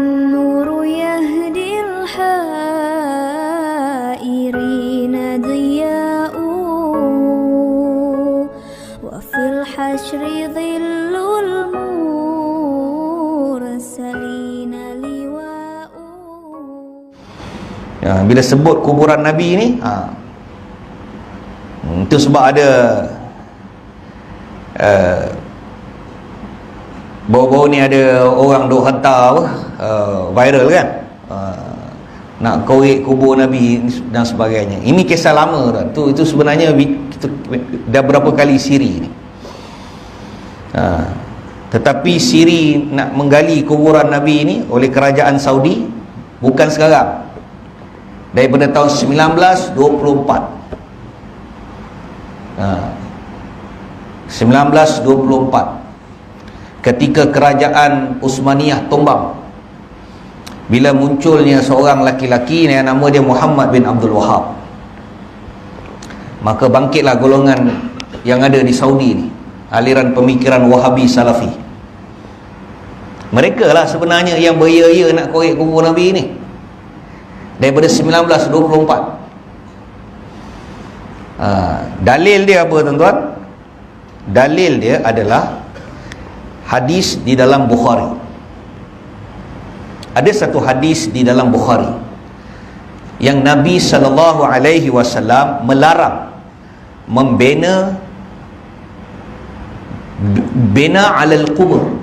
النور يهدي الحائرين ضياء وفي الحشر ظل المرسلين لواء. Bila sebut kuburan Nabi ni, itu sebab ada baru-baru ni ada orang duk hantar viral kan, nak korek kubur Nabi dan sebagainya. Ini kisah lama dah. Itu sebenarnya dah berapa kali siri ni. Tetapi siri nak menggali kuburan Nabi ni oleh kerajaan Saudi bukan sekarang, daripada tahun 1924. 1924 ketika kerajaan Uthmaniyah tumbang, bila munculnya seorang laki-laki yang nama dia Muhammad bin Abdul Wahab, maka bangkitlah golongan yang ada di Saudi ni, aliran pemikiran Wahabi Salafi. Mereka lah sebenarnya yang beria-ia nak korek kubur Nabi ni daripada 1924. Dalil dia apa tuan-tuan? Dalil dia adalah hadis di dalam Bukhari. Ada satu hadis di dalam Bukhari yang Nabi SAW melarang membina alal kubur,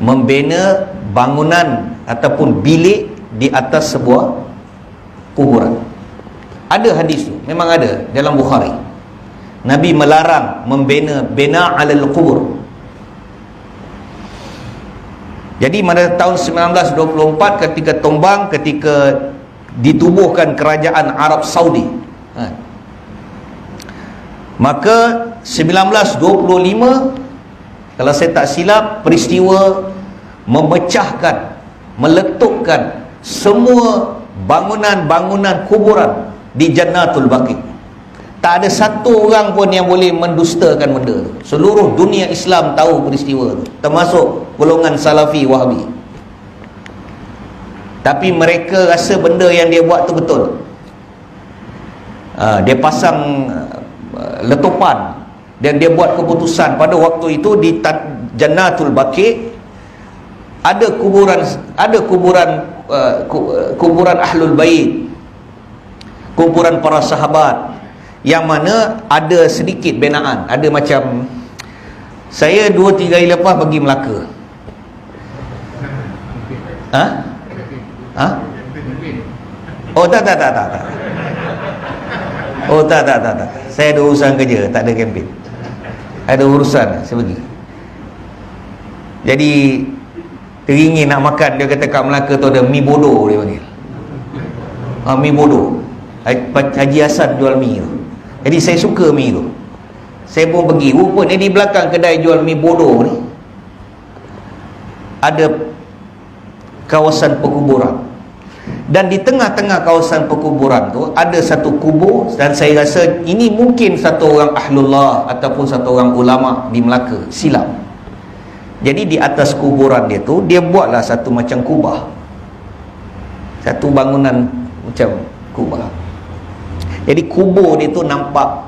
membina bangunan ataupun bilik di atas sebuah kuburan. Ada hadis tu, memang ada dalam Bukhari. Nabi melarang membina alal kubur. Jadi pada tahun 1924 ketika tumbang, ketika ditubuhkan kerajaan Arab Saudi, maka 1925 kalau saya tak silap, peristiwa memecahkan, meletupkan semua bangunan-bangunan kuburan di Jannatul Baqi. Tak ada satu orang pun yang boleh mendustakan benda tu. Seluruh dunia Islam tahu peristiwa tu, termasuk golongan Salafi Wahabi. Tapi mereka rasa benda yang dia buat tu betul. Dia pasang letupan dan dia buat keputusan pada waktu itu di Jannatul Baqi ada kuburan Ahlul Bait, kuburan para sahabat, yang mana ada sedikit binaan. Ada macam, saya 2-3 hari lepas pergi Melaka. Oh tak. Oh tak. Saya ada urusan kerja, tak ada kempen. Ada urusan, saya pergi. Jadi teringin nak makan, dia kata kat Melaka tu ada mi bodoh, dia panggil. Mi bodoh. Haji Hasan jual mi tu. Jadi saya suka mi tu. Saya pun pergi. Rupanya di belakang kedai jual mi bodoh ni ada kawasan perkuburan. Dan di tengah-tengah kawasan perkuburan tu ada satu kubur, dan saya rasa ini mungkin satu orang ahlullah ataupun satu orang ulama di Melaka silap. Jadi di atas kuburan dia tu, dia buatlah satu macam kubah, satu bangunan macam kubah. Jadi kubur dia tu nampak,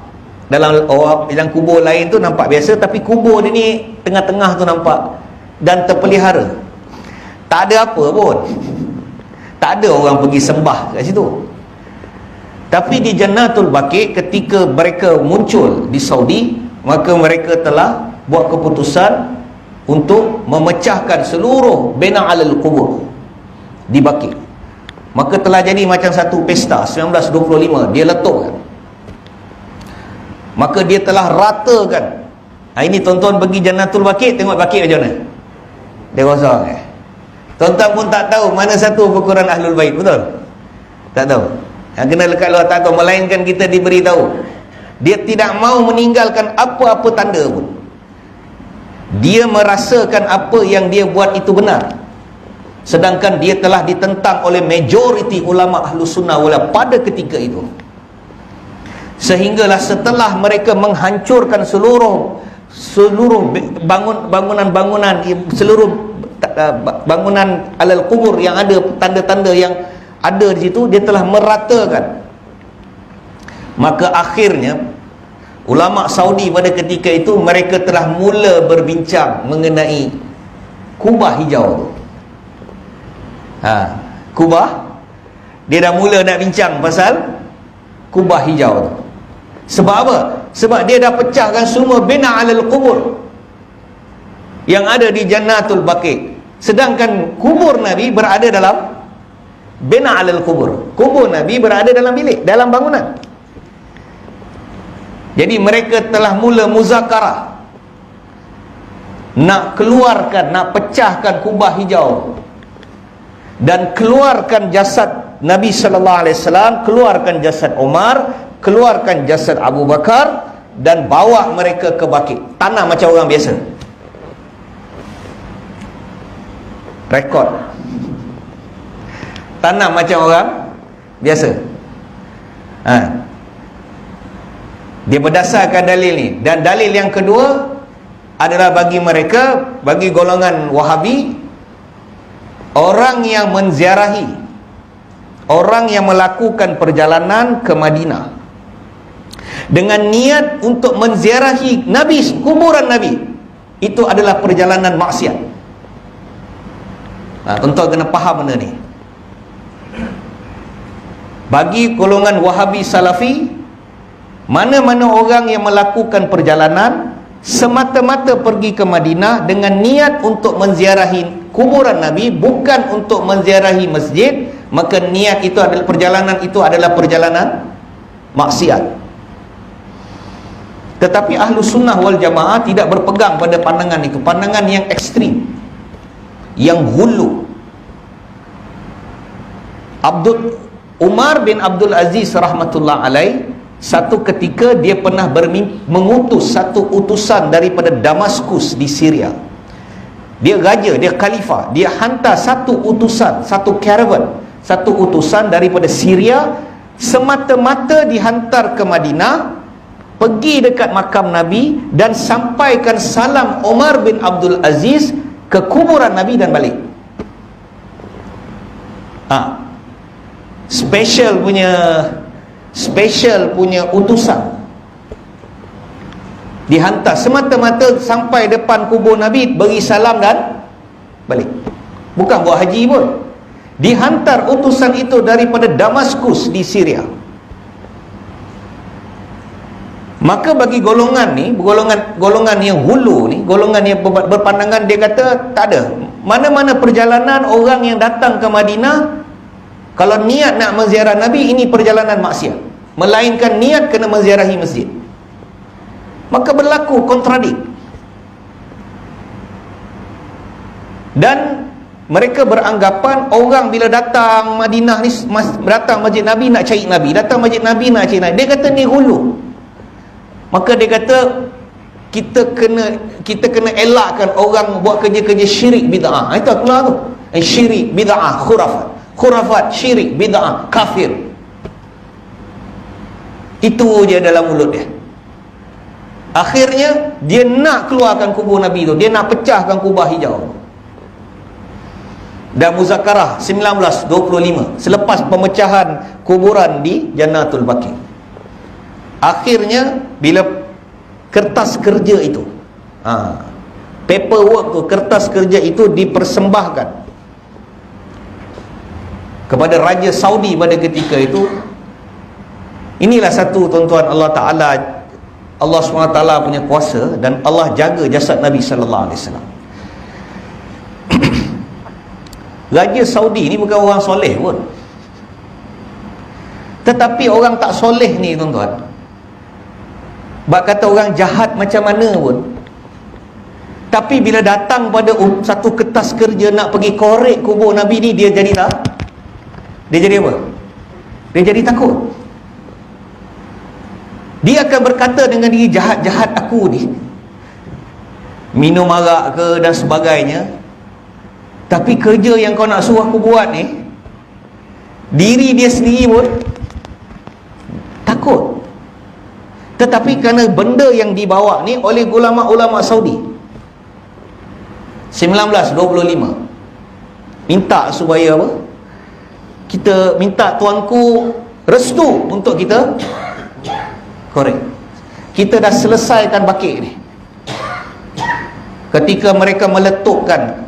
dalam kubur lain tu nampak biasa, tapi kubur dia ni tengah-tengah tu nampak dan terpelihara. Tak ada apa pun, tak ada orang pergi sembah kat situ. Tapi di Jannatul Baqi, ketika mereka muncul di Saudi, maka mereka telah buat keputusan untuk memecahkan seluruh bina alal kubur di Baqi. Maka telah jadi macam satu pesta. 1925 dia letupkan, maka dia telah ratakan. Ini tuan-tuan pergi Jannatul Baqi, tengok Baqi macam mana dia kosong. Tuan-tuan pun tak tahu mana satu perkuburan Ahlul Bait, betul? Tak tahu. Yang kena lekat luar tak tahu, melainkan kita diberitahu. Dia tidak mau meninggalkan apa-apa tanda pun. Dia merasakan apa yang dia buat itu benar, sedangkan dia telah ditentang oleh majoriti ulama Ahlus Sunnah wal pada ketika itu. Sehinggalah setelah mereka menghancurkan seluruh bangunan-bangunan, seluruh bangunan alal kubur yang ada tanda-tanda yang ada di situ, dia telah meratakan. Maka akhirnya ulama Saudi pada ketika itu mereka telah mula berbincang mengenai kubah hijau. Kubah, dia dah mula nak bincang pasal kubah hijau tu. Sebab apa? Sebab dia dah pecahkan semua bina alal kubur yang ada di Jannatul Baqi. Sedangkan kubur Nabi berada dalam bina alal kubur. Kubur Nabi berada dalam bilik, dalam bangunan. Jadi mereka telah mula muzakarah, nak keluarkan, nak pecahkan kubah hijau dan keluarkan jasad Nabi sallallahu alaihi wasallam, keluarkan jasad Umar, keluarkan jasad Abu Bakar dan bawa mereka ke Baqi. Tanah macam orang biasa. Rekod. Tanah macam orang biasa. Dia berdasarkan dalil ni. Dan dalil yang kedua adalah bagi mereka, bagi golongan Wahabi, orang yang menziarahi, orang yang melakukan perjalanan ke Madinah dengan niat untuk menziarahi Nabi, kuburan Nabi, itu adalah perjalanan maksiat. Tuan-tuan kena faham benda ni. Bagi golongan Wahabi Salafi, mana-mana orang yang melakukan perjalanan semata-mata pergi ke Madinah dengan niat untuk menziarahi kuburan Nabi, bukan untuk menziarahi masjid, maka niat itu adalah, perjalanan itu adalah perjalanan maksiat. Tetapi ahlu sunnah wal jamaah tidak berpegang pada pandangan itu, pandangan yang ekstrim, yang hulu. Umar bin Abdul Aziz rahmatullah alaih, satu ketika dia pernah mengutus satu utusan daripada Damaskus di Syria. Dia raja, dia khalifah, dia hantar satu utusan, satu caravan, satu utusan daripada Syria, semata-mata dihantar ke Madinah, pergi dekat makam Nabi dan sampaikan salam Umar bin Abdul Aziz ke kuburan Nabi dan balik. Special punya utusan dihantar semata-mata sampai depan kubur Nabi, beri salam dan balik. Bukan buat haji pun. Dihantar utusan itu daripada Damaskus di Syria. Maka bagi golongan ni, golongan yang hulu ni, golongan yang berpandangan, dia kata tak ada. Mana-mana perjalanan orang yang datang ke Madinah, kalau niat nak menziarah Nabi, ini perjalanan maksiat, melainkan niat kena menziarahi masjid. Maka berlaku kontradik. Dan mereka beranggapan orang bila datang Madinah ni, datang masjid Nabi nak cari Nabi, datang masjid Nabi nak cari Nabi. Dia kata ni hulu. Maka dia kata kita kena elakkan orang buat kerja-kerja syirik bid'ah. Itu keluar tu. Syirik bid'ah, khurafat, syirik bid'ah, kafir. Itu je dalam mulut dia. Akhirnya dia nak keluarkan kubur Nabi tu, dia nak pecahkan kubah hijau. Dan muzakarah 1925 selepas pemecahan kuburan di Jannatul Baqi, akhirnya bila kertas kerja itu, paperwork tu, kertas kerja itu dipersembahkan kepada Raja Saudi pada ketika itu. Inilah satu, tuan-tuan, Allah SWT punya kuasa, dan Allah jaga jasad Nabi sallallahu alaihi wasallam. Raja Saudi ni bukan orang soleh pun, tetapi orang tak soleh ni, tuan-tuan, bak kata orang jahat macam mana pun, tapi bila datang pada satu kertas kerja nak pergi korek kubur Nabi ni, dia jadi tak? Dia jadi apa? Dia jadi takut. Dia akan berkata dengan diri, jahat-jahat aku ni, minum arak ke dan sebagainya, tapi kerja yang kau nak suruh aku buat ni, diri dia sendiri pun takut. Tetapi kerana benda yang dibawa ni oleh ulama-ulama Saudi, 1925 minta supaya apa? Kita minta tuanku restu untuk kita korek. Kita dah selesaikan bakit ni. Ketika mereka meletupkan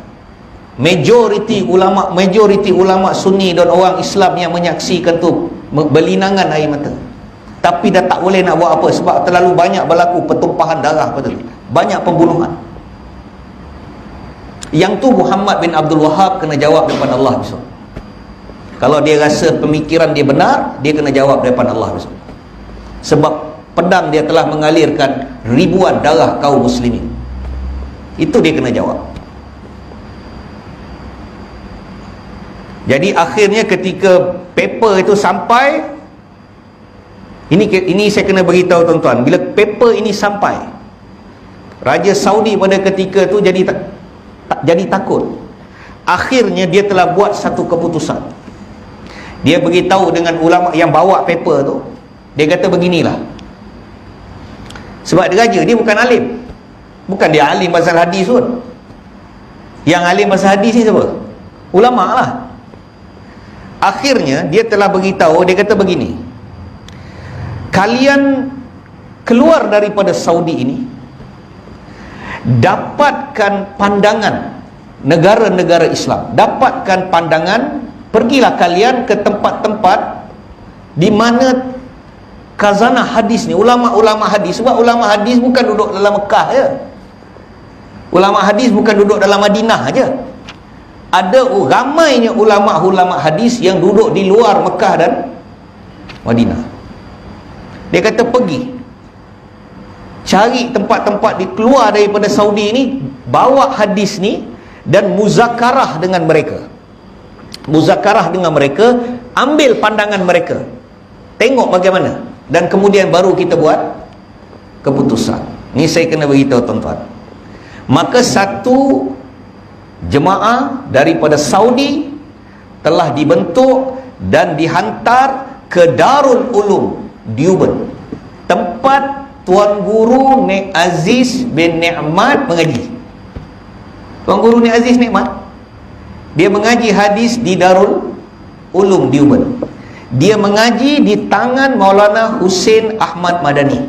majoriti ulama Sunni dan orang Islam yang menyaksikan tu berlinangan air mata. Tapi dah tak boleh nak buat apa sebab terlalu banyak berlaku pertumpahan darah, betul. Banyak pembunuhan. Yang tu Muhammad bin Abdul Wahab kena jawab depan Allah besok. Kalau dia rasa pemikiran dia benar, dia kena jawab depan Allah besok. Sebab pedang dia telah mengalirkan ribuan darah kaum muslimin. Itu dia kena jawab. Jadi akhirnya ketika paper itu sampai, ini saya kena beritahu tuan-tuan, bila paper ini sampai, Raja Saudi pada ketika itu jadi takut. Akhirnya dia telah buat satu keputusan. Dia beritahu dengan ulama yang bawa paper tu, dia kata beginilah. Sebab dia raja, dia bukan alim. Bukan dia alim pasal hadis pun. Yang alim pasal hadis ni siapa? Ulama lah. Akhirnya dia telah beritahu, dia kata begini, kalian keluar daripada Saudi ini, dapatkan pandangan negara-negara Islam, dapatkan pandangan, pergilah kalian ke tempat-tempat di mana khazanah hadis ni, ulama-ulama hadis. Sebab ulama hadis bukan duduk dalam Mekah je. Ulama hadis bukan duduk dalam Madinah je. Ada ramainya ulama-ulama hadis yang duduk di luar Mekah dan Madinah. Dia kata pergi, cari tempat-tempat di keluar daripada Saudi ni, bawa hadis ni dan muzakarah dengan mereka. Muzakarah dengan mereka, ambil pandangan mereka, tengok bagaimana, dan kemudian baru kita buat keputusan. Ni saya kena beritahu tuan-tuan. Maka satu jemaah daripada Saudi telah dibentuk dan dihantar ke Darul Ulum Deoband, tempat Tuan Guru Nek Aziz bin Ni'mat mengaji. Tuan Guru Nek Aziz Nikmat, dia mengaji hadis di Darul Ulum Deoband. Dia mengaji di tangan Maulana Husin Ahmad Madani.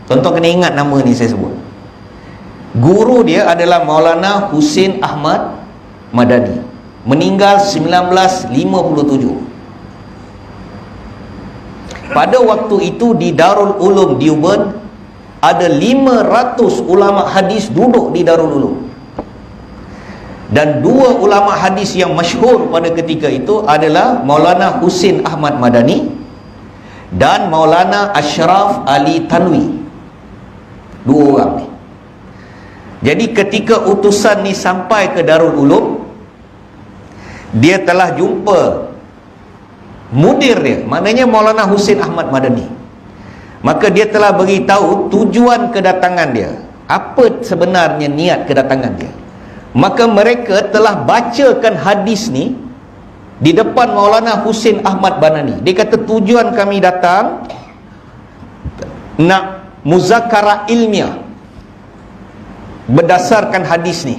Tuan-tuan kena ingat nama ni saya sebut. Guru dia adalah Maulana Husin Ahmad Madani, meninggal 1957. Pada waktu itu di Darul Ulum Deoband ada 500 ulama hadis duduk di Darul Ulum. Dan dua ulama hadis yang masyhur pada ketika itu adalah Maulana Husin Ahmad Madani dan Maulana Ashraf Ali Tanwi. Dua orang ni. Jadi ketika utusan ni sampai ke Darul Ulum, dia telah jumpa mudir dia, maknanya Maulana Husin Ahmad Madani. Maka dia telah beritahu tujuan kedatangan dia, apa sebenarnya niat kedatangan dia. Maka mereka telah bacakan hadis ni di depan Maulana Husin Ahmad Madani. Dia kata tujuan kami datang nak muzakarah ilmiah berdasarkan hadis ni.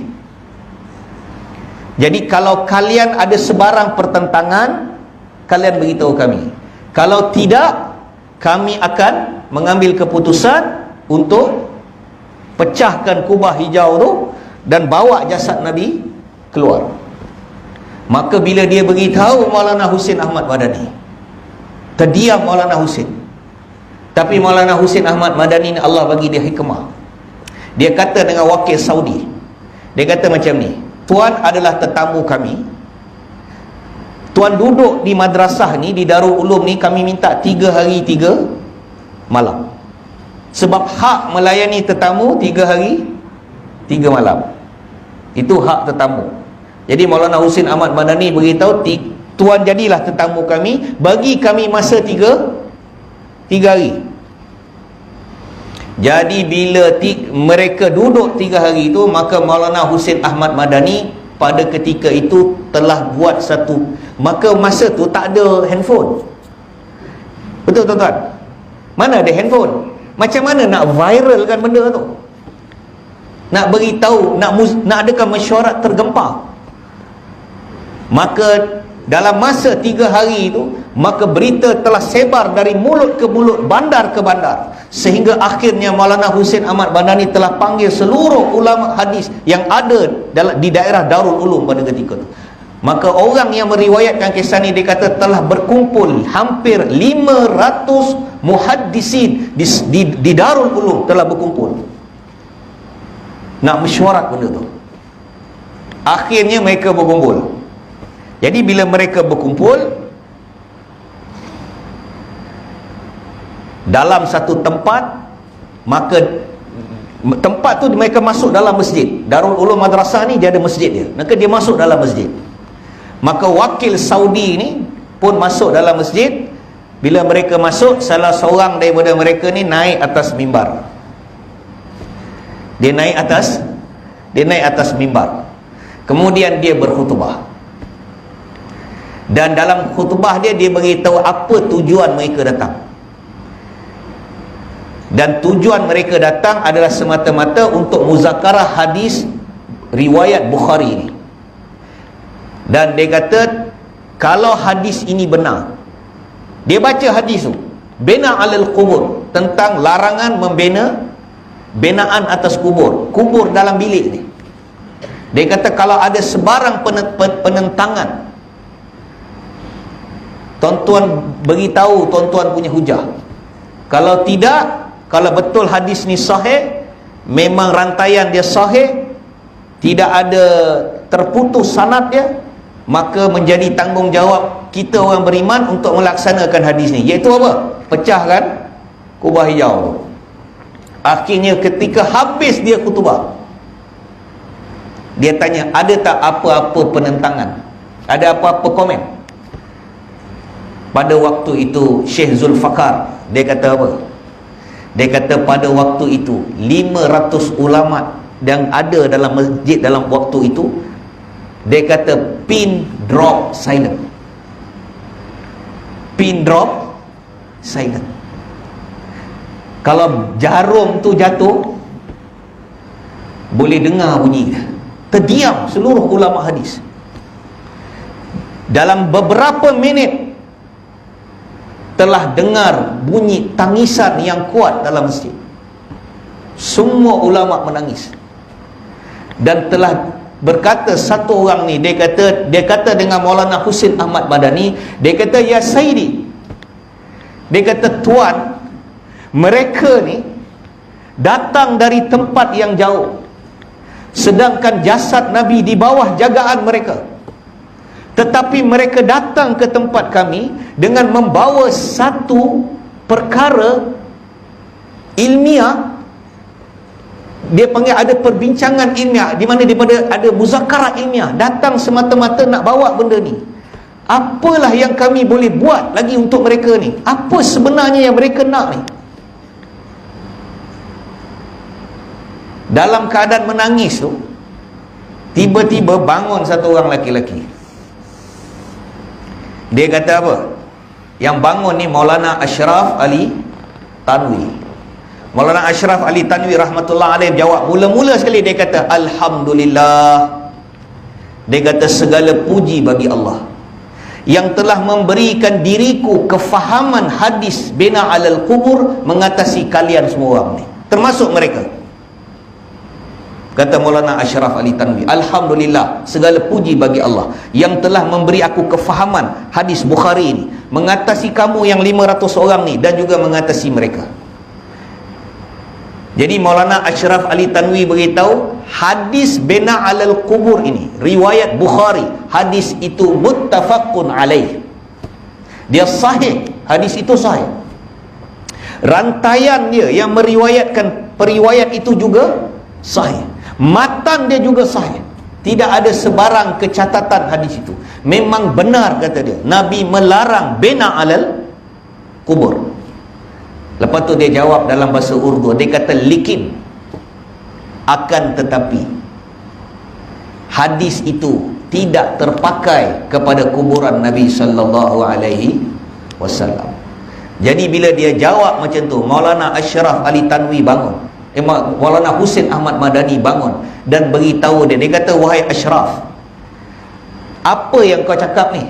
Jadi kalau kalian ada sebarang pertentangan, kalian beritahu kami. Kalau tidak, kami akan mengambil keputusan untuk pecahkan kubah hijau tu dan bawa jasad Nabi keluar. Maka bila dia beritahu Maulana Husin Ahmad Madani, terdiam Maulana Husin. Tapi Maulana Husin Ahmad Madani ni Allah bagi dia hikmah. Dia kata dengan wakil Saudi, dia kata macam ni, tuan adalah tetamu kami, tuan duduk di madrasah ni, di Darul Ulum ni, kami minta 3 hari 3 malam. Sebab hak melayani tetamu 3 hari 3 malam. Itu hak tetamu. Jadi Maulana Husin Ahmad Madani beritahu, tuan jadilah tetamu kami, bagi kami masa 3 hari. Jadi bila mereka duduk 3 hari itu, maka Maulana Husin Ahmad Madani pada ketika itu telah buat satu, maka masa tu tak ada handphone. Betul tuan-tuan? Mana ada handphone? Macam mana nak viralkan benda tu? Nak beritahu, nak adakan mesyuarat tergempar. Maka dalam masa 3 hari itu, maka berita telah sebar dari mulut ke mulut, bandar ke bandar, sehingga akhirnya Maulana Husain Ahmad Madani telah panggil seluruh ulama hadis yang ada di daerah Darul Ulum pada ketika itu. Maka orang yang meriwayatkan kisah ni, dia kata telah berkumpul hampir 500 muhaddisin di Darul Ulum telah berkumpul nak mesyuarat benda tu. Akhirnya mereka berkumpul. Jadi bila mereka berkumpul dalam satu tempat, maka tempat tu mereka masuk dalam masjid. Darul Ulum Madrasah ni dia ada masjid dia. Maka dia masuk dalam masjid. Maka wakil Saudi ni pun masuk dalam masjid. Bila mereka masuk, salah seorang daripada mereka ni naik atas mimbar. Dia naik atas mimbar. Kemudian dia berkhutbah. Dan dalam khutbah dia beritahu apa tujuan mereka datang. Dan tujuan mereka datang adalah semata-mata untuk muzakarah hadis riwayat Bukhari ini. Dan dia kata, kalau hadis ini benar, dia baca hadis tu, bina alal kubur, tentang larangan membina binaan atas kubur dalam bilik ni. Dia kata kalau ada sebarang penentangan, tuan-tuan beritahu tuan-tuan punya hujah. Kalau tidak, kalau betul hadis ni sahih, memang rantaian dia sahih, tidak ada terputus sanad dia, maka menjadi tanggungjawab kita orang beriman untuk melaksanakan hadis ni, iaitu apa? Pecahkan kubah hijau. Akhirnya ketika habis dia khutbah, dia tanya, ada tak apa-apa penentangan? Ada apa-apa komen? Pada waktu itu Syekh Zulfaqar, dia kata apa? Dia kata pada waktu itu 500 ulama yang ada dalam masjid dalam waktu itu, dia kata pin drop silent. Pin drop silent. Kalau jarum tu jatuh, boleh dengar bunyi dia. Terdiam seluruh ulama hadis. Dalam beberapa minit telah dengar bunyi tangisan yang kuat dalam masjid. Semua ulama menangis. Dan telah berkata satu orang ni, dia kata dengan Maulana Husain Ahmad Madani, dia kata, ya Sayyidi, dia kata, tuan, mereka ni datang dari tempat yang jauh, sedangkan jasad Nabi di bawah jagaan mereka, tetapi mereka datang ke tempat kami dengan membawa satu perkara ilmiah. Dia panggil ada perbincangan ilmiah, di mana daripada ada muzakarah ilmiah, datang semata-mata nak bawa benda ni. Apalah yang kami boleh buat lagi untuk mereka ni? Apa sebenarnya yang mereka nak ni? Dalam keadaan menangis tu, tiba-tiba bangun satu orang laki-laki. Dia kata apa? Yang bangun ni Maulana Ashraf Ali Tanwi. Maulana Ashraf Ali Tanwi rahmatullah alaih jawab, mula-mula sekali dia kata, alhamdulillah. Dia kata segala puji bagi Allah yang telah memberikan diriku kefahaman hadis bina alal kubur mengatasi kalian semua orang ni, termasuk mereka. Kata Maulana Ashraf Ali Tanwi, alhamdulillah, segala puji bagi Allah yang telah memberi aku kefahaman hadis Bukhari ini, mengatasi kamu yang 500 orang ni, dan juga mengatasi mereka. Jadi Maulana Ashraf Ali Tanwi beritahu, hadis bina alal kubur ini, riwayat Bukhari, hadis itu muttafaqun alaih. Dia sahih, hadis itu sahih. Rantaian dia yang meriwayatkan periwayat itu juga sahih. Matan dia juga sahih. Tidak ada sebarang kecatatan hadis itu. Memang benar, kata dia, Nabi melarang bina alal kubur. Lepas tu dia jawab dalam bahasa Urdu, dia kata, likin, akan tetapi hadis itu tidak terpakai kepada kuburan Nabi sallallahu alaihi wasallam. Jadi bila dia jawab macam tu, Maulana Ashraf Ali Tanwi bangun, Maulana Husain Ahmad Madani bangun dan beritahu dia. Dia kata, wahai Ashraf, apa yang kau cakap ni?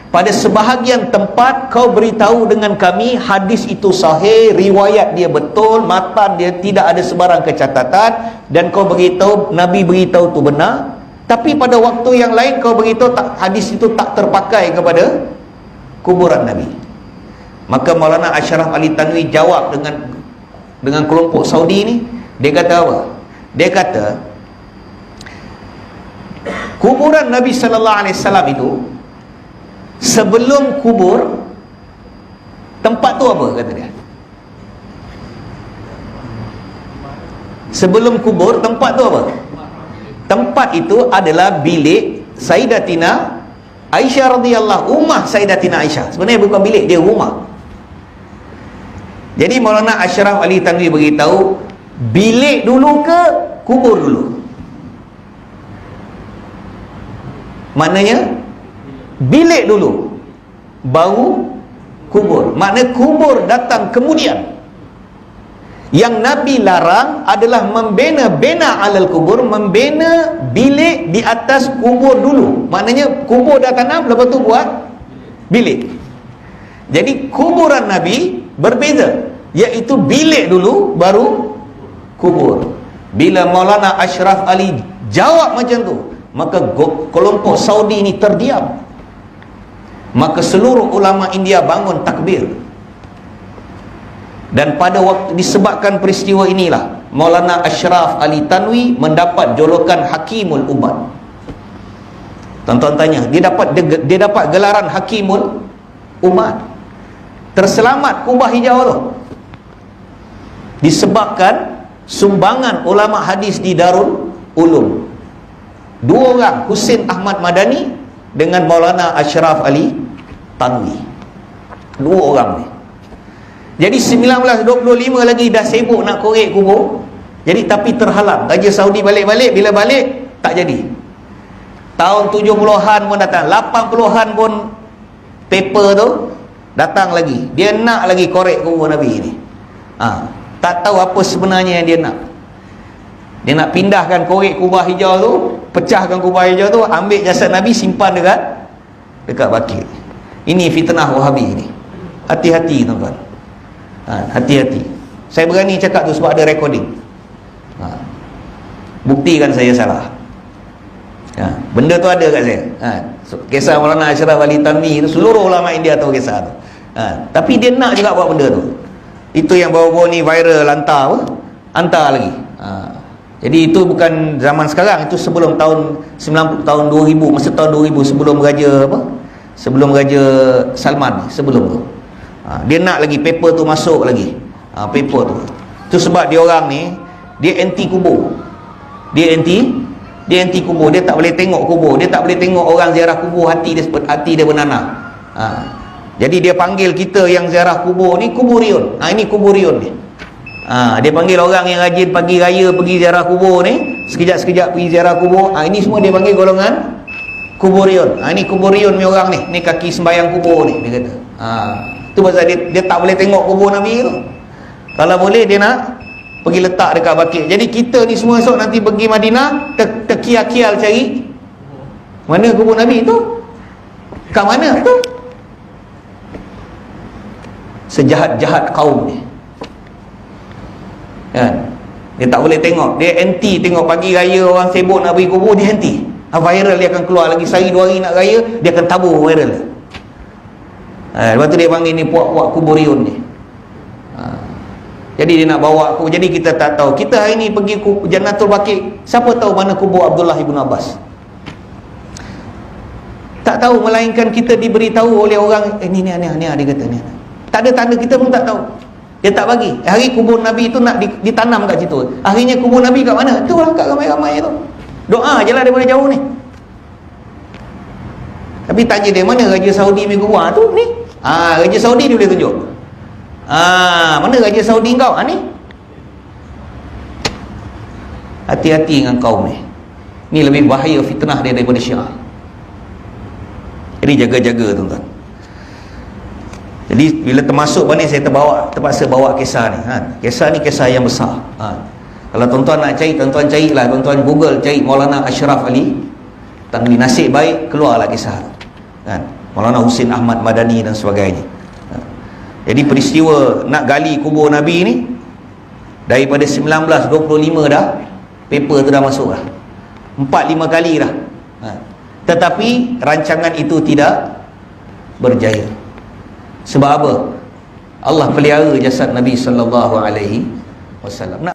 Pada sebahagian tempat kau beritahu dengan kami hadis itu sahih, riwayat dia betul, matan dia tidak ada sebarang kecatatan, dan kau beritahu, Nabi beritahu tu benar. Tapi pada waktu yang lain kau beritahu hadis itu tak terpakai kepada kuburan Nabi. Maka Maulana Ashraf Ali Tanwi jawab dengan kelompok Saudi ni. Dia kata apa? Dia kata kuburan Nabi sallallahu alaihi wasallam itu, sebelum kubur, tempat tu apa kata dia? Sebelum kubur, tempat tu apa? Tempat itu adalah bilik Sayyidatina Aisyah radhiyallahu, rumah Sayyidatina Aisyah. Sebenarnya bukan bilik, dia rumah. Jadi Maulana Ashraf Ali Tanwi beritahu, bilik dulu ke kubur dulu? Maknanya bilik dulu baru kubur. Maknanya kubur datang kemudian. Yang Nabi larang adalah membina alal kubur, membina bilik di atas kubur dulu. Maknanya kubur dah tanam, lepas tu buat bilik. Jadi kuburan Nabi berbeza, iaitu bilik dulu baru kubur. Bila Maulana Ashraf Ali jawab macam tu, maka kelompok Saudi ni terdiam. Maka seluruh ulama India bangun takbir. Dan pada waktu disebabkan peristiwa inilah Maulana Ashraf Ali Tanwi mendapat julukan Hakimul Ummah. Tuan-tuan tanya, dia dapat gelaran Hakimul Ummah, terselamat kubah hijau tu, disebabkan sumbangan ulama hadis di Darul Ulum. Dua orang, Husin Ahmad Madani dengan Maulana Ashraf Ali Tanwi. Dua orang ni. Jadi 1925 lagi dah sibuk nak korek kubur. Jadi tapi terhalang. Raja Saudi balik-balik, bila balik tak jadi. Tahun 70-an pun datang, 80-an pun paper tu datang lagi. Dia nak lagi korek kubur Nabi ni. Tak tahu apa sebenarnya yang dia nak. Dia nak pindahkan korek kubah hijau tu, pecahkan kubah hijau tu, ambil jasad Nabi simpan dekat Baqi'. Ini fitnah Wahabi ni. Hati-hati tuan-tuan. Hati-hati. Saya berani cakap tu sebab ada recording. Buktikan saya salah. Benda tu ada kat saya. Kisah Maulana Ashraf Ali Tanwi tu, seluruh ulama India tahu kisah tu. Tapi dia nak juga buat benda tu. Itu yang baru-baru ni viral, hantar lagi. Jadi itu bukan zaman sekarang, itu sebelum tahun 90, tahun 2000, masa tahun 2000, sebelum Raja Salman, sebelum tu. Dia nak lagi paper tu masuk lagi. Paper tu. Itu sebab dia orang ni, dia anti kubur. Dia anti kubur. Dia tak boleh tengok kubur. Dia tak boleh tengok orang ziarah kubur, hati dia bernanah. Jadi dia panggil kita yang ziarah kubur ni kuburion. Ini kuburion ni. Dia panggil orang yang rajin pagi raya pergi ziarah kubur ni, sekejap-sekejap pergi ziarah kubur. Ini semua dia panggil golongan kuburion. Ini kuburion ni orang ni. Ni kaki sembahyang kubur ni, dia kata. Itu pasal dia tak boleh tengok kubur Nabi tu. Kalau boleh dia nak pergi letak dekat Baqi'. Jadi kita ni semua esok nanti pergi Madinah, terkial-kial cari mana kubur Nabi tu, kat mana tu. Sejahat-jahat kaum ni, kan? Dia tak boleh tengok. Dia anti tengok pagi raya orang sibuk nak pergi kubur, dia anti. Viral dia akan keluar lagi sehari 2 hari nak raya, dia akan tabur viral. Lepas tu dia panggil ni puak-puak kuburion ni. Jadi dia nak bawa aku. Jadi kita tak tahu. Kita hari ni pergi Jannatul Baqi', siapa tahu mana kubur Abdullah ibn Abbas? Tak tahu, melainkan kita diberitahu oleh orang, ni dia kata ni. Tak ada tanda, kita pun tak tahu. Dia tak bagi. Hari kubur Nabi tu nak ditanam kat situ. Akhirnya kubur Nabi kat mana? Tu orang kat ramai-ramai tu. Doa je lah daripada jauh ni. Tapi tanya dia, mana Raja Saudi punya kubur? Tu ni. Raja Saudi dia boleh tunjuk. Mana Raja Saudi kau? Ni. Hati-hati dengan kaum ni. Ni lebih bahaya fitnah dia daripada Syiah. Jadi jaga-jaga tuan-tuan. Jadi bila termasuk ni, saya terpaksa bawa kisah ni. Kisah ni kisah yang besar. Kalau tuan-tuan nak cari, tuan-tuan carilah, tuan-tuan Google, cari Maulana Ashraf Ali Tangli nasib baik, keluarlah kisah tu, kan? Maulana Husin Ahmad Madani dan sebagainya. Jadi peristiwa nak gali kubur Nabi ni daripada 1925 dah, paper tu dah masuk dah 4-5 kali dah. Tetapi rancangan itu tidak berjaya. Sebab apa? Allah pelihara jasad Nabi sallallahu alaihi wasallam.